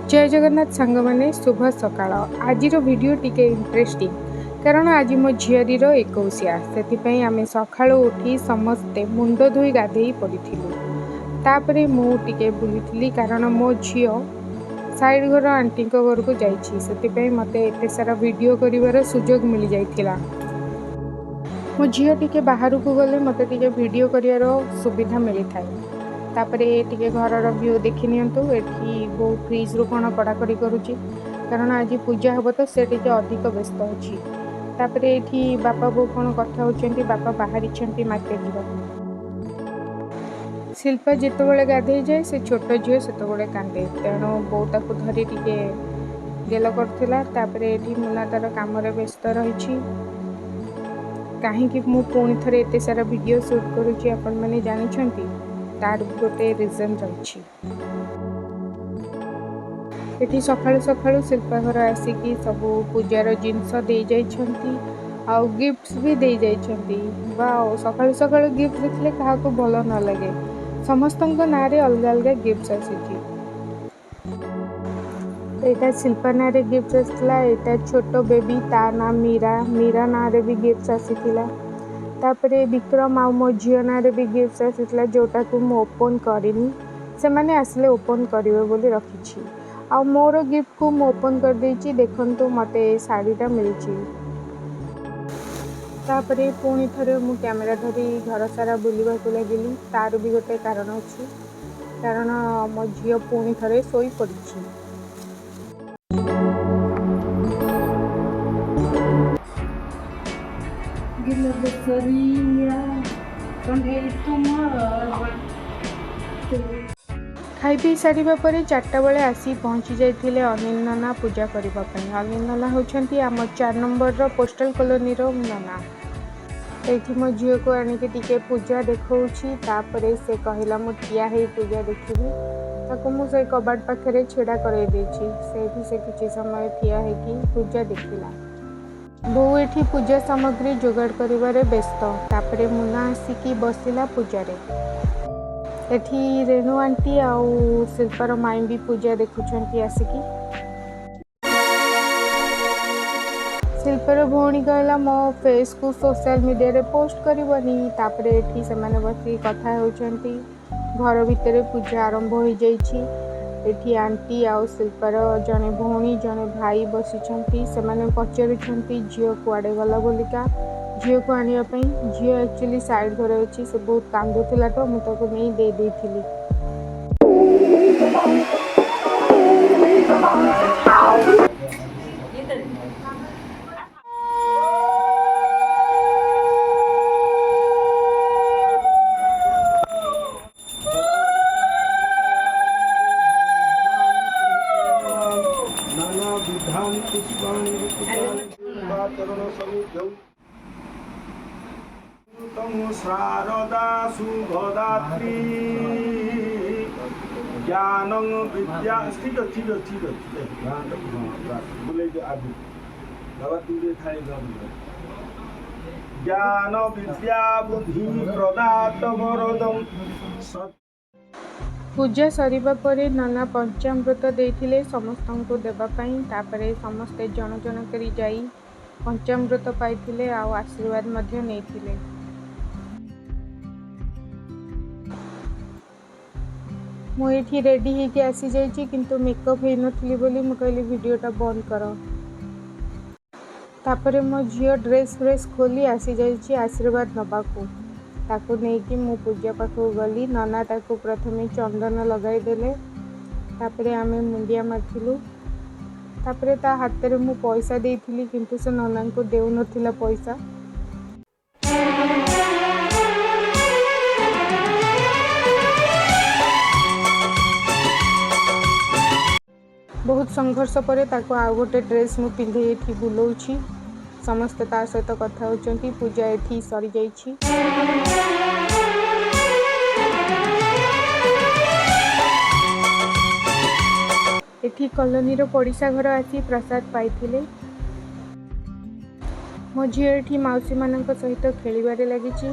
जय जगन्नाथ सांग मैंने शुभ सकाळ। आज वीडियो टिके इंटरेस्टिंग कारण आज मो झीरी 21 से आम सका उठी समस्ते मुंड धोई गाधे पड़ू। तापर मुझे बुली कारण मो झी साइड घर आंटी घर को जाती मत एत सारा वीडियो कर सुजोग मिल जाता। मो झी टे बाहर को गले मत वीडियो कर सुविधा मिल थाए। तापर टे घर व्यू देखी नियंतु एठी बो फ्रिज रू कौन कड़ाकड़ी करुच्ची कारण आज पूजा हम तो से टे अधिक व्यस्त अच्छी। तापर एठी बापा बो कौन कथा होचंती, बापा बाहरी मार्केट जावा। शिल्पा जितेबाला गाधे जाए से छोट झील से कांदे तेणु बो ताकू धरी टिके गेल करथिला। तापर एठी मुना तार काम व्यस्त रही कहीं मु पुणी थरे एते सारा वीडियो शूट करुच्ची आपण माने जानिछंती तार गोटे रिजन रही। एठी सकाळु सकाळु शिल्पा घर आसिकी सबू पूजार जिनस दे जाइछंती आउ गिफ्ट्स भी दे जाइछंती। वाओ सकाळु सकाळु गिफ्ट देखले काहाको भलो न लगे। समस्तंक नारे अलग अलग गिफ्ट्स आसीची। एटा शिल्पा नारे गिफ्ट आसला, एटा छोटो बेबी ता ना मीरा, मीरा नारे भी गिफ्ट आसीथिला। तापरे विक्रम आ मो झील नारे भी गिफ्ट आसीथिला जोटा को मु ओपन करिनी, से माने आसले ओपन करिवे बोली रखिछि। आ मोर गिफ्ट को मु ओपन कर देछि। देखंतु मते साड़ीटा मिलिछि। तापरे पुणी थरे मु कैमरा धरी घर सारा बुलिबा को लागिली। तार भी गोटे कारण अछि कारण मो झील पुणी थरे सोई पड़िछि। खाई पी सारिबा परे 4टा बेले आसी पहुँची जाइथिले अनिल नना पूजा करने। अनिल नना होछंती आम 4 नंबर पोस्टल कॉलोनी रो नना। एठी मो झील को आनिके टिके पूजा देखौछि। तापरे से कहला मु ठिया हे पूजा देखिबी ताको मु से कबाट पाखरे छेड़ा करे देछि। सेठी से किछि समय ठिया हे कि पूजा देखिला। बो एठी पूजा सामग्री जोगाड़ करिवारे व्यस्त। तापरे मुना आसिकी बसिला पूजारे। एठी रेणु आंटी आउ शिल्पार माई भी पूजा देखुछंती आसिकी। शिल्पार भौणी कहला मो फेस को सोशल मीडिया रे पोस्ट करबनी। तापरे एठी से माने बसी कथा होचंती। घर भितरे पूजा आरंभ हो जाइछि। एठी आंटी आउ शिल्पार जने भौणी जने भाई बसिछंती। से माने पचारुछंती झील कुआडे गला बोलिका झील को आनिया पई। झील एक्चुअली साइड घर अछि, से बहुत कांदुथिला तो मु ताको नै दे देथिली। शारदा शुभदात्री ज्ञान विद्या ठीक है बोले आदि बाबा तुझे खाई ज्ञान विद्या बुद्धि प्रदात वरदम। पूजा सरिबा परे नाना पंचामृत देथिले समस्त को देबा पई। तापरे समस्ते जन जन करी जाई पंचामृत पाइथिले आ आशीर्वाद मध्य नेथिले। मु एठी रेडी होके आसी जाइछि किंतु मेकअप हे नथली बोली मु कहली वीडियोटा बंद कर। तापरे मो झियो ड्रेस फ्रेस खोली आसी जाइछि आशीर्वाद नबाकू। ताकू नेकी मु पूजा पाखु गली। नना ताकू प्रथमे चंदन लगाई देले। तापरे आमे मुंडिया मारथिलु। तापरे ता हाथ रे मु पैसा देइथिली किंतु से नना को देउ नथिला पैसा। बहुत संघर्ष पर ताको आ गोटे ड्रेस मु पिंधे एठी बुलौछि। समस्त ता सहित कथा होचंती। पूजा एठी सरी जाइछि। एठी कॉलोनी रो पड़िसा घर आसी प्रसाद पाइथिले। मो झील एठी माउसी मानक सहित खेलिबारे लागिछि।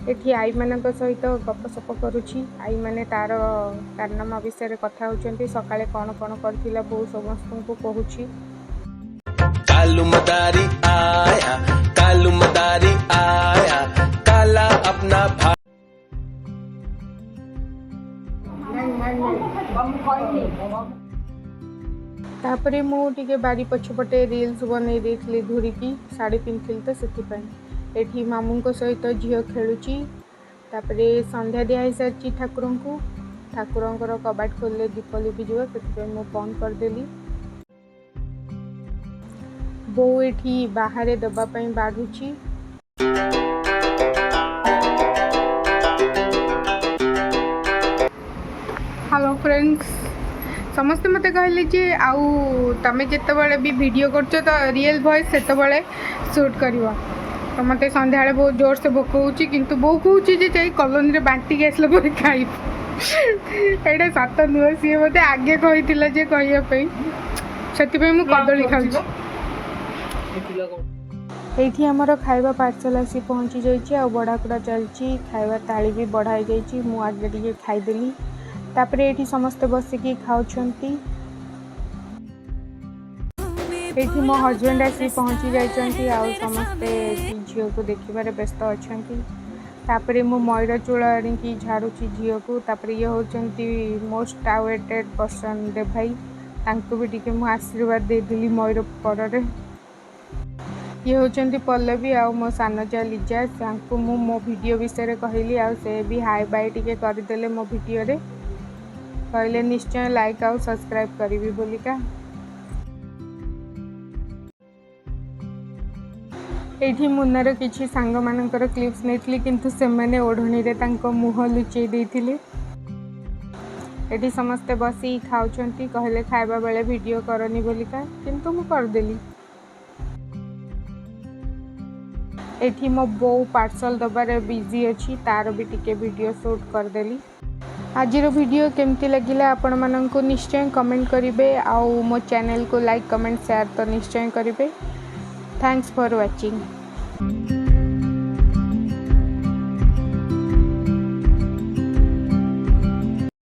एठी आई मानक सहित गपसप करुछि। आई माने तार कारनामा विषय कथा होचंती, सकाळे कौन कौन करथिला बहु समस्तଙ୍କୁ कहुछि। कालू मदारी आया, कालू मदारी आया, काला अपना भाई। तापरे मु टिके बारी पछपटे रील्स बनै देथली धुरिकी साड़ी पिंधिल तो सेथिपाई। एठी मामूंको सहित झियो खेलुची। तापरे संध्या दिया सारी ठाकुर को, ठाकुर कबाट खोलले दीप लिभिଯିବ, ସେଥିପାଇଁ ମୁଁ बंद करदेली। बो एठी बाहर दबा पई बाढ़ुची। हेलो फ्रेंड्स, समस्ते मते कहले जे आउ तमे जेतेबेले भी वीडियो करछो तो रियल वॉइस सेतेबेले शूट करिवो। तो मते संध्या बहुत जोर से भोक होउची, किंतु बो कहूची जे जाई कॉलोनी रे बांटी के आसला पर खाई। एडा सत नुह, सी मते आगे कहितिला जे कहिया पई, सेति पई मु कदली खाउची। एठी हमर खाइबा पार्सल आसी पहुंची जाइची आ बड़ाकुड़ा चलची। खाइबा ताली भी बढ़ाई जाइची, मु आगे टिके खाई देली। तापरे एठी समस्त बसिकी खाउछंती। एठी मो हस्बैंड आसी पहुंची जाइछंती आ समस्ते झियो को देखिबारे व्यस्त अछंती। तापरे मो मयूर चूल आनिकी झाड़ुची झियो को। तापरे ये होचंती मोस्ट अवेटेड पर्सन देव भाई, तांको भी टिके मु आशीर्वाद दे दिली मयूर पररे। ये होचंती पल्लवी आ मो सानो जा लिजा, तांको मु मो वीडियो विषय कहली आ से भी हाय बाय टिके कर देले मो वीडियो रे। कहले निश्चय लाइक आउ सब्सक्राइब करिवि बोलिका। एठी मुन्नार किछि सांग मानकर क्लिप्स नेथली, किंतु से माने ओढणी रे तांको मुह लुचेई देथिले। एठी समस्ते बसी खाउछंती। कहले खाइबा बेले वीडियो करनी बोलिका, किंतु मु कर देली। एठी मो बो पार्सल दबारे बिजी अछि, तार भी टिके वीडियो शूट कर देली। आजिर वीडियो केमती लगिला आपण माननको निश्चय कमेंट करिवे, आउ मो चैनल को लाइक कमेंट शेयर तो निश्चय करिवे। Thanks for watching.